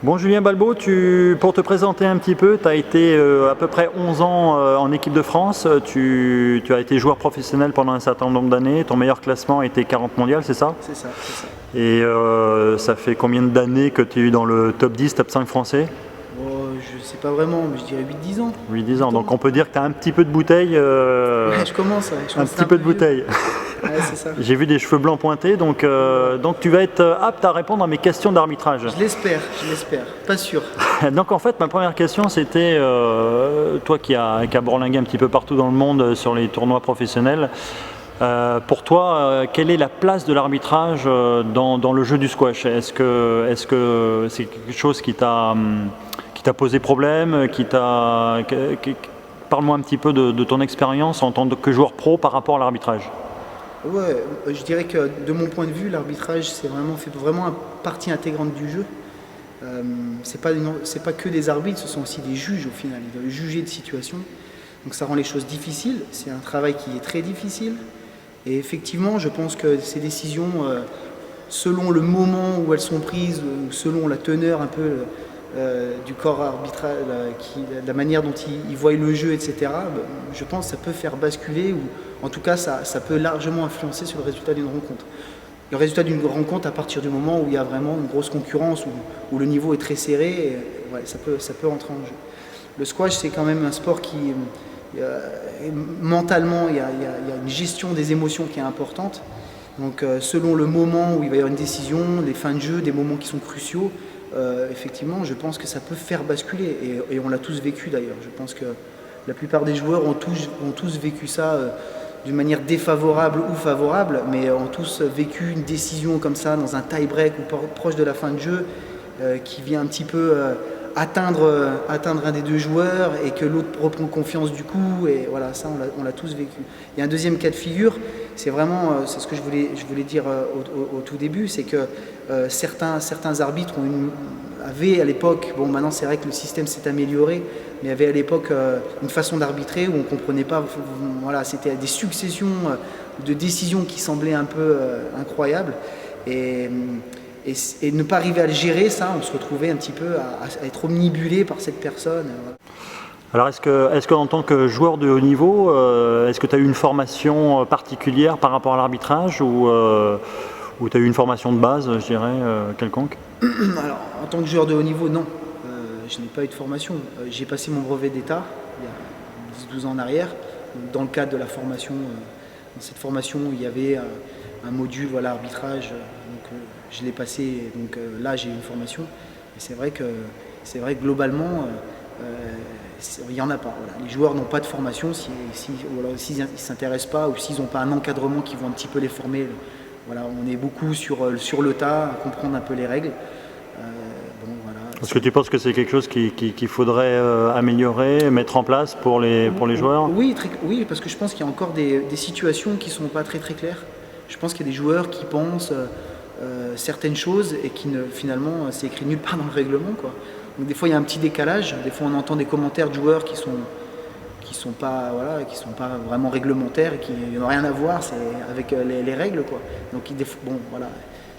Bon, Julien Balbo, pour te présenter un petit peu, tu as été à peu près 11 ans en équipe de France. Tu as été joueur professionnel pendant un certain nombre d'années. Ton meilleur classement était 40 mondial, c'est ça? C'est ça, c'est ça. Et ça fait combien d'années que tu es dans le top 10, top 5 français? Bon, je sais pas vraiment, mais je dirais 8-10 ans. 8-10 ans. Donc on peut dire que tu as un petit peu de bouteille. Ouais, je commence, ouais. Un petit peu de bouteille. Ouais, c'est ça. J'ai vu des cheveux blancs pointés, donc tu vas être apte à répondre à mes questions d'arbitrage. Je l'espère, pas sûr. Donc en fait, ma première question, c'était, toi qui as bourlingué un petit peu partout dans le monde sur les tournois professionnels, pour toi, quelle est la place de l'arbitrage dans le jeu du squash? Est-ce que c'est quelque chose qui t'a posé problème, Parle-moi un petit peu de ton expérience en tant que joueur pro par rapport à l'arbitrage. Ouais, je dirais que de mon point de vue, l'arbitrage fait vraiment partie intégrante du jeu. C'est pas que des arbitres, ce sont aussi des juges au final. Ils doivent juger de situations. Donc ça rend les choses difficiles. C'est un travail qui est très difficile. Et effectivement, je pense que ces décisions, selon le moment où elles sont prises, ou selon la teneur un peu du corps arbitral, la manière dont il voit le jeu, etc., je pense que ça peut faire basculer, ou en tout cas ça peut largement influencer sur le résultat d'une rencontre. Le résultat d'une rencontre, à partir du moment où il y a vraiment une grosse concurrence, où le niveau est très serré, ouais, ça peut entrer en jeu. Le squash, c'est quand même un sport qui, mentalement, il y a une gestion des émotions qui est importante. Donc selon le moment où il va y avoir une décision, les fins de jeu, des moments qui sont cruciaux, effectivement, je pense que ça peut faire basculer. Et on l'a tous vécu d'ailleurs. Je pense que la plupart des joueurs ont tous vécu ça d'une manière défavorable ou favorable, mais ont tous vécu une décision comme ça dans un tie-break ou proche de la fin de jeu qui vient un petit peu atteindre un des deux joueurs et que l'autre reprend confiance du coup. Et voilà, ça on l'a tous vécu. Il y a un deuxième cas de figure, c'est ce que je voulais dire au tout début, c'est que certains arbitres avaient à l'époque, bon maintenant c'est vrai que le système s'est amélioré, mais avait à l'époque une façon d'arbitrer où on ne comprenait pas, voilà, c'était des successions de décisions qui semblaient un peu incroyables. Et ne pas arriver à le gérer, ça, on se retrouvait un petit peu à être omnibulé par cette personne. Alors est-ce que en tant que joueur de haut niveau, est-ce que tu as eu une formation particulière par rapport à l'arbitrage ou tu as eu une formation de base, je dirais, quelconque? Alors, en tant que joueur de haut niveau, non. Je n'ai pas eu de formation. J'ai passé mon brevet d'État il y a 10-12 ans en arrière, dans le cadre de la formation. Dans cette formation, il y avait un module, voilà, arbitrage. Je l'ai passé, donc là j'ai eu une formation. Et c'est vrai que globalement, il n'y en a pas. Voilà. Les joueurs n'ont pas de formation s'ils ne s'intéressent pas ou s'ils n'ont pas un encadrement qui vont un petit peu les former. Voilà, on est beaucoup sur le tas, à comprendre un peu les règles. Voilà. Est-ce que tu penses que c'est quelque chose qu'il faudrait améliorer, mettre en place pour les joueurs? Oui, parce que je pense qu'il y a encore des situations qui ne sont pas très très claires. Je pense qu'il y a des joueurs qui pensent certaines choses et qui finalement c'est écrit nulle part dans le règlement, quoi. Donc des fois il y a un petit décalage, des fois on entend des commentaires de joueurs qui sont pas vraiment réglementaires et qui n'ont rien à voir avec les règles, quoi. Donc bon voilà,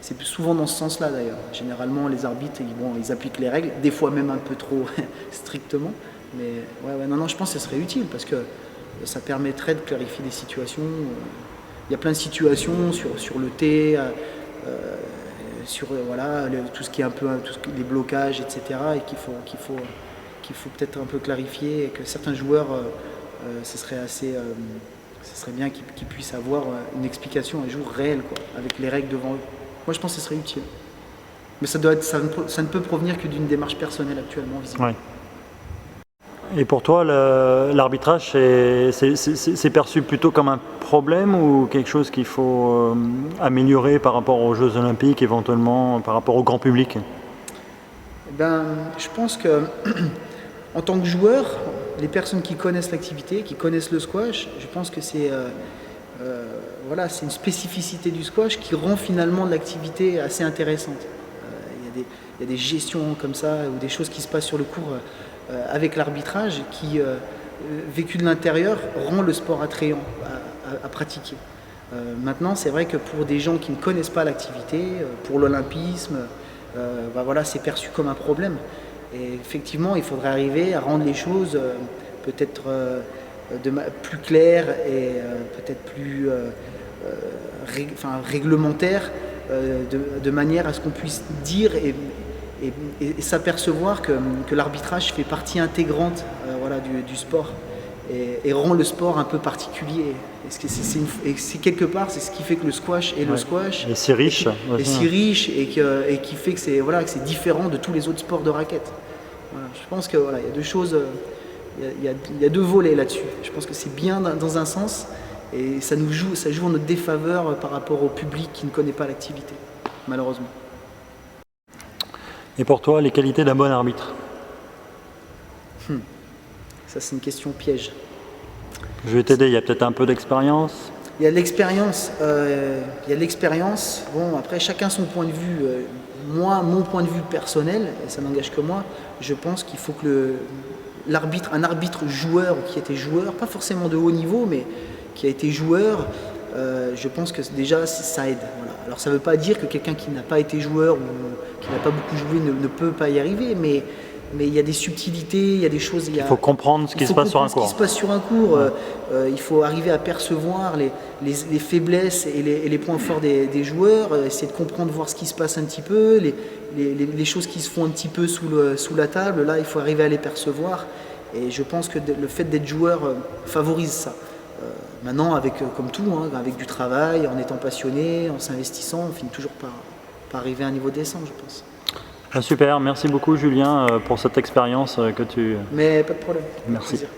c'est souvent dans ce sens-là d'ailleurs. Généralement les arbitres ils appliquent les règles, des fois même un peu trop strictement, mais non, je pense que ce serait utile parce que ça permettrait de clarifier des situations. Il y a plein de situations sur le thé, sur tout ce qui est un peu les blocages, etc. et qu'il faut peut-être un peu clarifier et que certains joueurs, ce serait bien qu'ils puissent avoir une explication un jour réelle, quoi, avec les règles devant eux. Moi je pense que ce serait utile. Mais ça ne peut provenir que d'une démarche personnelle actuellement visible. Ouais. Et pour toi, l'arbitrage, c'est perçu plutôt comme un problème ou quelque chose qu'il faut améliorer par rapport aux Jeux Olympiques, éventuellement par rapport au grand public? Je pense que en tant que joueur, les personnes qui connaissent l'activité, qui connaissent le squash, je pense que c'est une spécificité du squash qui rend finalement l'activité assez intéressante. Il y a des gestions comme ça ou des choses qui se passent sur le court avec l'arbitrage qui, vécu de l'intérieur, rend le sport attrayant à pratiquer. Maintenant, c'est vrai que pour des gens qui ne connaissent pas l'activité, pour l'olympisme, voilà, c'est perçu comme un problème. Et effectivement, il faudrait arriver à rendre les choses peut-être plus claires et peut-être plus réglementaires, de manière à ce qu'on puisse dire et s'apercevoir que l'arbitrage fait partie intégrante voilà, du sport et rend le sport un peu particulier. Et c'est quelque part, c'est ce qui fait que le squash est le squash. Et si riche. Et si riche et qui fait que c'est voilà, différent de tous les autres sports de raquette. Voilà, je pense qu'il voilà, y a deux choses, il y a deux volets là-dessus. Je pense que c'est bien dans un sens et ça joue en notre défaveur par rapport au public qui ne connaît pas l'activité, malheureusement. Et pour toi, les qualités d'un bon arbitre? Ça, c'est une question piège. Je vais t'aider, il y a peut-être un peu d'expérience. Il y a de l'expérience. Bon, après, chacun son point de vue. Moi, mon point de vue personnel, et ça n'engage que moi, je pense qu'il faut que un arbitre joueur qui était joueur, pas forcément de haut niveau, mais qui a été joueur, je pense que déjà ça aide. Voilà. Alors ça ne veut pas dire que quelqu'un qui n'a pas été joueur ou qui n'a pas beaucoup joué ne peut pas y arriver, mais il y a des subtilités, il y a des choses. Il faut comprendre ce qui se passe sur un cours. Il faut arriver à percevoir les faiblesses et les points forts des joueurs, essayer de comprendre, voir ce qui se passe un petit peu, les choses qui se font un petit peu sous la table. Là, il faut arriver à les percevoir. Et je pense que le fait d'être joueur favorise ça. Maintenant, comme tout, hein, avec du travail, en étant passionné, en s'investissant, on finit toujours par arriver à un niveau décent, je pense. Super, merci beaucoup Julien pour cette expérience que tu... Mais pas de problème. Merci. Plaisir.